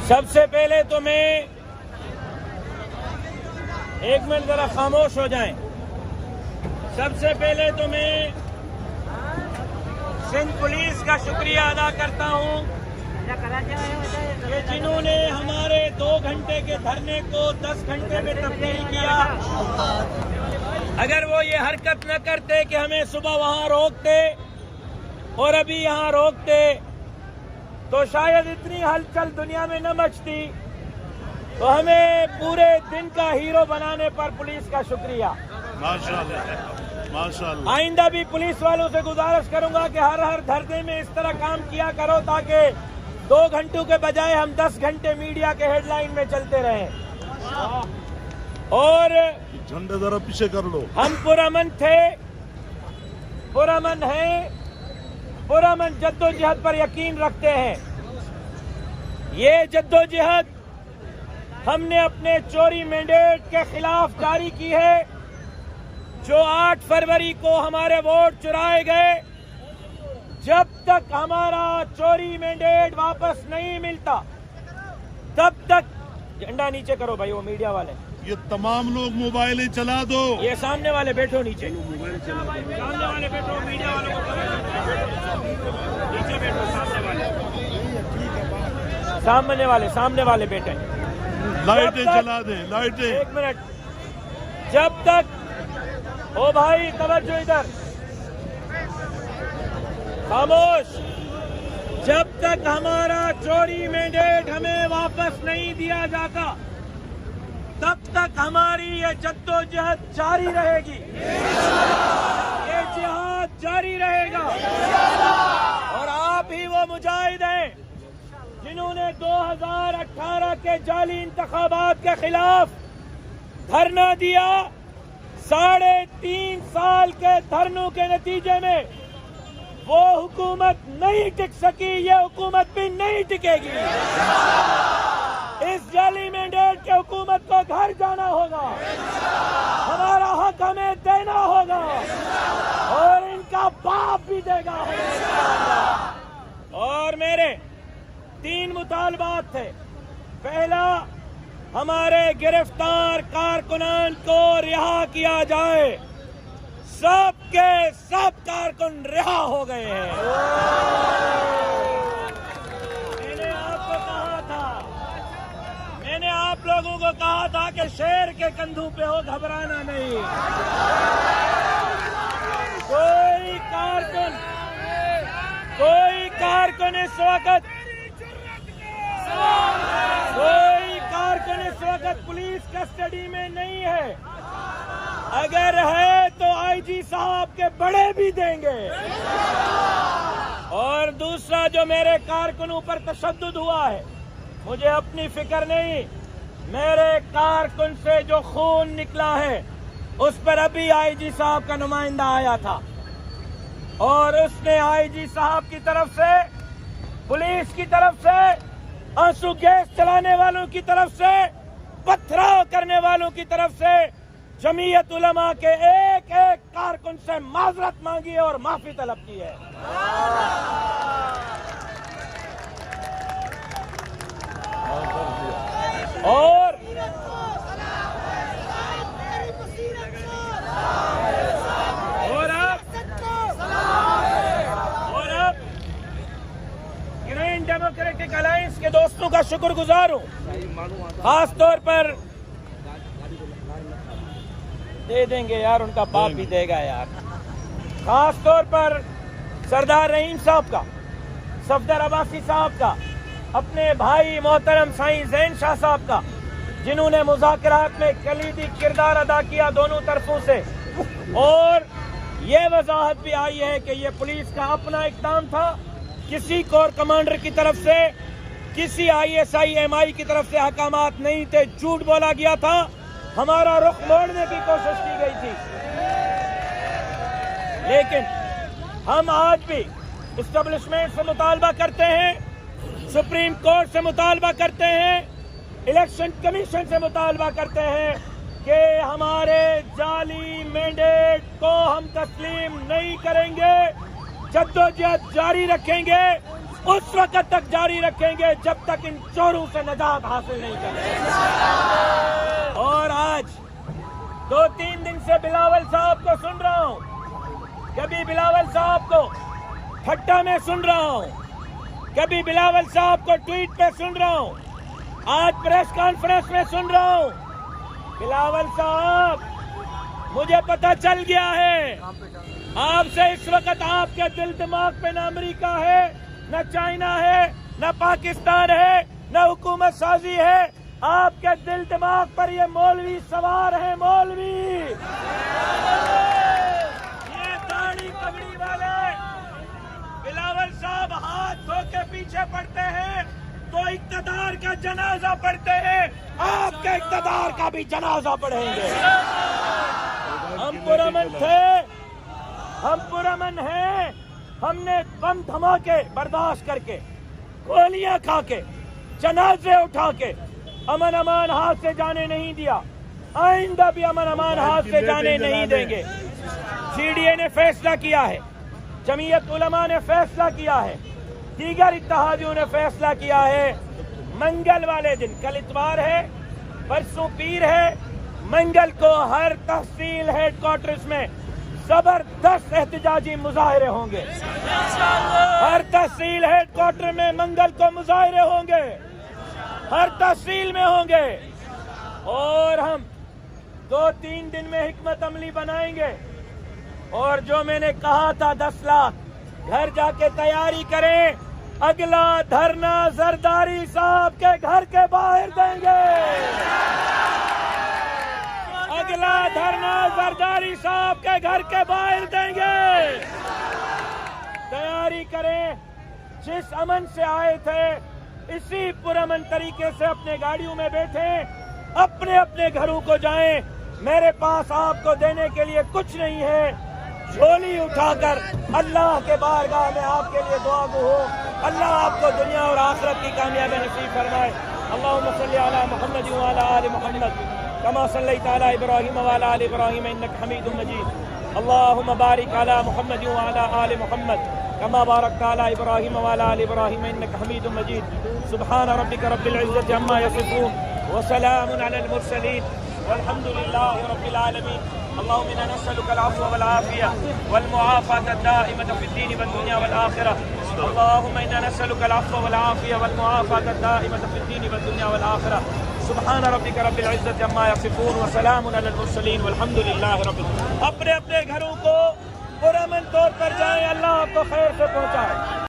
सबसे पहले तो मैं एक मिनट जरा खामोश हो जाएं। सबसे पहले तो मैं सिंध पुलिस का शुक्रिया अदा करता हूं कि जिन्होंने हमारे 2 घंटे के धरने को 10 घंटे में तब्दील किया। अगर वो ये हरकत न करते कि हमें सुबह वहां रोकते और अभी यहाँ रोकते तो शायद इतनी हलचल दुनिया में न मचती। तो हमें पूरे दिन का हीरो बनाने पर पुलिस का शुक्रिया। माशाअल्लाह, माशाअल्लाह। आइंदा भी पुलिस वालों से गुजारिश करूंगा कि हर धरने में इस तरह काम किया करो ताकि 2 घंटों के बजाय हम 10 घंटे मीडिया के हेडलाइन में चलते रहें। और झंडा जरा पीछे कर लो। हम पुरअमन थे, पुरअमन है, पुरअमन जद्दोजहद पर यकीन रखते हैं। ये जद्दोजहद हमने अपने चोरी मैंडेट के खिलाफ जारी की है। जो 8 फरवरी को हमारे वोट चुराए गए, जब तक हमारा चोरी मैंडेट वापस नहीं मिलता तब तक झंडा नीचे करो भाई, वो मीडिया वाले। ये तमाम लोग मोबाइलें चला दो। ये सामने वाले बैठो नीचे, सामने वाले बैठो, मीडिया वालों को नीचे बैठो, सामने वाले बैठे। लाइटें जला दें, लाइटें। 1 मिनट, जब तक ओ भाई तवज्जो इधर, खामोश। जब तक हमारा चोरी मैंडेट हमें वापस नहीं दिया जाता तब तक हमारी ये जद्दोजहद जारी रहेगी, ये जिहाद जारी रहेगा। और आप ही वो मुजाहिद हैं जिन्होंने 2018 के जाली इंतखाबात के खिलाफ धरना दिया। 3.5 साल के धरनों के नतीजे में वो हुकूमत नहीं टिक सकी, ये हुकूमत भी नहीं टिकेगी। इस जाली मैंडेट के हुकूमत को घर जाना होगा, हमारा हक हमें देना होगा और इनका बाप भी देगा। और मेरे 3 मुतालबात थे। पहला, हमारे गिरफ्तार कारकुनान को रिहा किया जाए। सब के सब कारकुन रिहा हो गए हैं। मैंने आपको कहा था, मैंने आप लोगों को कहा था कि शेर के कंधों पे हो, घबराना नहीं। कोई कारकुन इस वक्त पुलिस कस्टडी में नहीं है। अगर है तो आईजी साहब के बड़े भी देंगे। और दूसरा, जो मेरे कारकुनों पर तशद्दुद हुआ है, मुझे अपनी फिक्र नहीं। मेरे कारकुन से जो खून निकला है उस पर अभी आईजी साहब का नुमाइंदा आया था और उसने आईजी साहब की तरफ से, पुलिस की तरफ से, आंसू गैस चलाने वालों की तरफ से, पथराव करने वालों की तरफ से, जमीयत उलमा के एक कारकुन से माजरत मांगी है और माफी तलब की है। और अब ग्रीन डेमोक्रेटिक अलायंस के दोस्तों का शुक्रगुजार हूं। खास तौर पर दे देंगे यार, उनका बाप भी देगा यार। खास तौर पर सरदार रहीम साहब का, सफदर अब्बासी साहब का, अपने भाई मोहतरम साईं ज़ैन शाह साहब का, जिन्होंने मुज़ाकरात में कलीदी किरदार अदा किया दोनों तरफों से। और ये वजाहत भी आई है कि ये पुलिस का अपना इक़दाम था, किसी कोर कमांडर की तरफ से, किसी ISI-MI की तरफ से अहकामात नहीं थे। झूठ बोला गया था, हमारा रुख मोड़ने की कोशिश की गई थी। लेकिन हम आज भी इस्टेब्लिशमेंट से मुतालबा करते हैं, सुप्रीम कोर्ट से मुतालबा करते हैं, इलेक्शन कमीशन से मुतालबा करते हैं कि हमारे जाली मैंडेट को हम तस्लीम नहीं करेंगे, जद्दोजहद जारी रखेंगे उस वक्त तक जारी रखेंगे जब तक इन चोरों से निजात हासिल नहीं करेंगे। और आज 2-3 दिन से बिलावल साहब को सुन रहा हूं, कभी बिलावल साहब को ठट्टा में सुन रहा हूं, कभी बिलावल साहब को ट्वीट पे सुन रहा हूं, आज प्रेस कॉन्फ्रेंस में सुन रहा हूं। बिलावल साहब, मुझे पता चल गया है आपसे इस वक्त आपके दिल दिमाग पे न अमेरिका है, न चाइना है, न पाकिस्तान है, न हुकूमत साजी है। आपके दिल दिमाग पर ये मौलवी सवार है। मौलवी, ये दाढ़ी पगड़ी वाले बिलावल साहब हाथ धो के पीछे पड़ते हैं तो इक़्तिदार का जनाजा पढ़ते हैं, आपके इक़्तिदार का भी जनाजा पढ़ेंगे। हम पुरअमन थे, हम पुरअमन हैं। हमने बम धमाके बर्दाश्त करके, गोलियां खा के, जनाजे उठा के अमन अमान हाथ से जाने नहीं दिया। आइंदा भी अमन अमान हाथ से जाने नहीं देंगे। सीडीए ने फैसला किया है, जमीयत उलमा ने फैसला किया है, दीगर इत्तेहादियों ने फैसला किया है। मंगल वाले दिन, कल इतवार है, परसों पीर है, मंगल को हर तहसील हेडक्वार्टर्स में जबरदस्त एहतजाजी मुजाहिरे होंगे। हर तहसील हेडक्वार्टर में मंगल को मुजाहिरे होंगे, हर तहसील में होंगे। और हम 2-3 दिन में हिकमत अमली बनाएंगे। और जो मैंने कहा था 10 लाख, घर जाके तैयारी करें। अगला धरना जरदारी साहब के घर के बाहर देंगे। अगला धरना जरदारी साहब के घर के बाहर देंगे। तैयारी करें। जिस अमन से आए थे इसी पुरअमन तरीके से अपने गाड़ियों में बैठे, अपने अपने घरों को जाएं। मेरे पास आपको देने के लिए कुछ नहीं है। झोली उठाकर अल्लाह के बारगाह में आपके लिए दुआ गो हो। अल्लाह आपको दुनिया और आखिरत की कामयाबी नसीब फरमाए। अल्लाहुम्मा सल्ली अला मुहम्मद व अला आलि मुहम्मद कमा सल्लैता अला इब्राहीम व अला आलि इब्राहीम इन्नका हमीदुम मजीद। अल्लाहुम्मा बारिक अला मुहम्मद व अला आलि मुहम्मद कमा बारकता अला इब्राहीम व अला आलि इब्राहीम इन्नका हमीदुम मजीद। सुब्हान रब्बिका रब्बिल इज्जति अम्मा यसिफून व सलामुन अलल मुरसलीन वल्हम्दुलिल्लाहि रब्बिल आलमीन। अल्लाहुम्मा इन्ना नस्अलुकल अफ़्व वल आफ़िया वल मुआफ़ात दाइमत फ़िद्दीन वद दुनिया वल आखिरह। अल्लाहुम्मा इन्ना नस्अलुकल अफ़्व वल आफ़िया वल मुआफ़ात दाइमत फ़िद्दीन वद दुनिया वल आखिरह। सुब्हान रब्बिका रब्बिल इज्जति अम्मा यसिफून व सलामुन अलल मुरसलीन वल्हम्दुलिल्लाहि रब्बिल। अपने अपने घरों को पुरअमन तौर पर जाएं। अल्लाह आपको खैर से पहुंचाए।